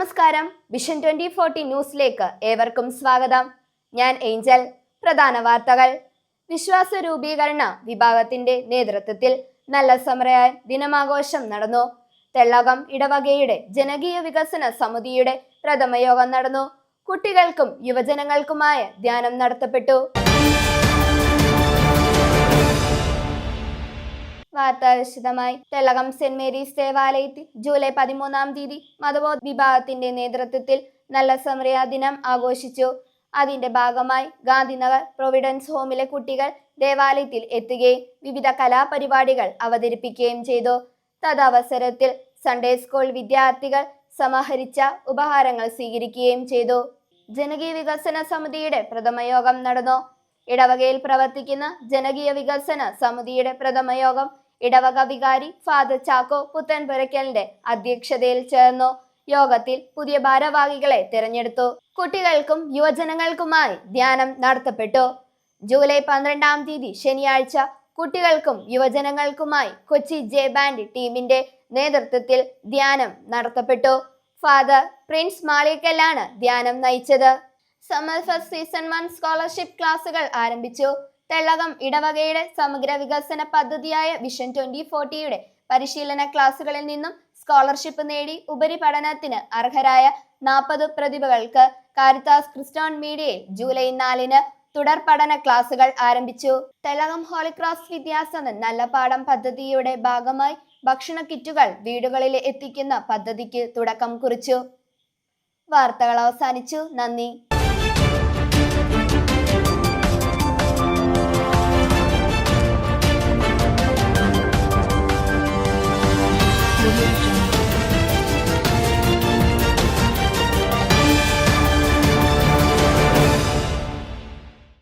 നമസ്കാരം. വിഷൻ 2040 ന്യൂസിലേക്ക് ഏവർക്കും സ്വാഗതം. ഞാൻ ഏഞ്ചൽ. പ്രധാന വാർത്തകൾ. വിശ്വാസ രൂപീകരണ വിഭാഗത്തിന്റെ നേതൃത്വത്തിൽ നല്ല സമര ദിനമാഘോഷം നടന്നു. തെള്ളകം ഇടവകയുടെ ജനകീയ വികസന സമിതിയുടെ പ്രഥമ യോഗം നടന്നു. കുട്ടികൾക്കും യുവജനങ്ങൾക്കുമായ ധ്യാനം നടത്തപ്പെട്ടു. വാർത്ത വിശദമായി. തെള്ളകം സെന്റ് മേരീസ് ദേവാലയത്തിൽ ജൂലൈ 13-ാം തീയതി മതബോധ വിഭാഗത്തിന്റെ നേതൃത്വത്തിൽ നല്ല സമര ദിനം ആഘോഷിച്ചു. അതിന്റെ ഭാഗമായി ഗാന്ധിനഗർ പ്രൊവിഡൻസ് ഹോമിലെ കുട്ടികൾ ദേവാലയത്തിൽ എത്തുകയും വിവിധ കലാപരിപാടികൾ അവതരിപ്പിക്കുകയും ചെയ്തു. തദവസരത്തിൽ സൺഡേ സ്കൂൾ വിദ്യാർത്ഥികൾ സമാഹരിച്ച ഉപഹാരങ്ങൾ സ്വീകരിക്കുകയും ചെയ്തു. ജനകീയ വികസന സമിതിയുടെ പ്രഥമ യോഗം നടന്നു. ഇടവകയിൽ പ്രവർത്തിക്കുന്ന ജനകീയ വികസന സമിതിയുടെ പ്രഥമ യോഗം ഇടവക വികാരി ഫാദർ ചാക്കോ പുത്തൻപുരയ്ക്കലിന്റെ അധ്യക്ഷതയിൽ ചേർന്നു. യോഗത്തിൽ പുതിയ ഭാരവാഹികളെ തിരഞ്ഞെടുത്തു. കുട്ടികൾക്കും യുവജനങ്ങൾക്കുമായി ധ്യാനം നടത്തപ്പെട്ടു. ജൂലൈ 12-ാം തീയതി ശനിയാഴ്ച കുട്ടികൾക്കും യുവജനങ്ങൾക്കുമായി കൊച്ചി ജെ ബാൻഡ് ടീമിന്റെ നേതൃത്വത്തിൽ ധ്യാനം നടത്തപ്പെട്ടു. ഫാദർ പ്രിൻസ് മാളിക്കലാണ് ധ്യാനം നയിച്ചത്. സമ്മർ ഫസ്റ്റ് സീസൺ 1 സ്കോളർഷിപ്പ് ക്ലാസുകൾ ആരംഭിച്ചു. തെള്ളകം ഇടവകയുടെ സമഗ്ര വികസന പദ്ധതിയായ വിഷൻ 2040യുടെ പരിശീലന ക്ലാസുകളിൽ നിന്നും സ്കോളർഷിപ്പ് നേടി ഉപരിപഠനത്തിന് അർഹരായ 40 പ്രതിഭകൾക്ക് കാരിത്താസ് ക്രിസ്റ്റോൺ മീഡിയയിൽ ജൂലൈ 4-ന് തുടർ പഠന ക്ലാസുകൾ ആരംഭിച്ചു. തെള്ളകം ഹോളിക്രോസ് വിദ്യാസദൻ നല്ല പാഠം പദ്ധതിയുടെ ഭാഗമായി ഭക്ഷണ കിറ്റുകൾ വീടുകളിൽ എത്തിക്കുന്ന പദ്ധതിക്ക് തുടക്കം കുറിച്ചു. വാർത്തകൾ അവസാനിച്ചു. നന്ദി.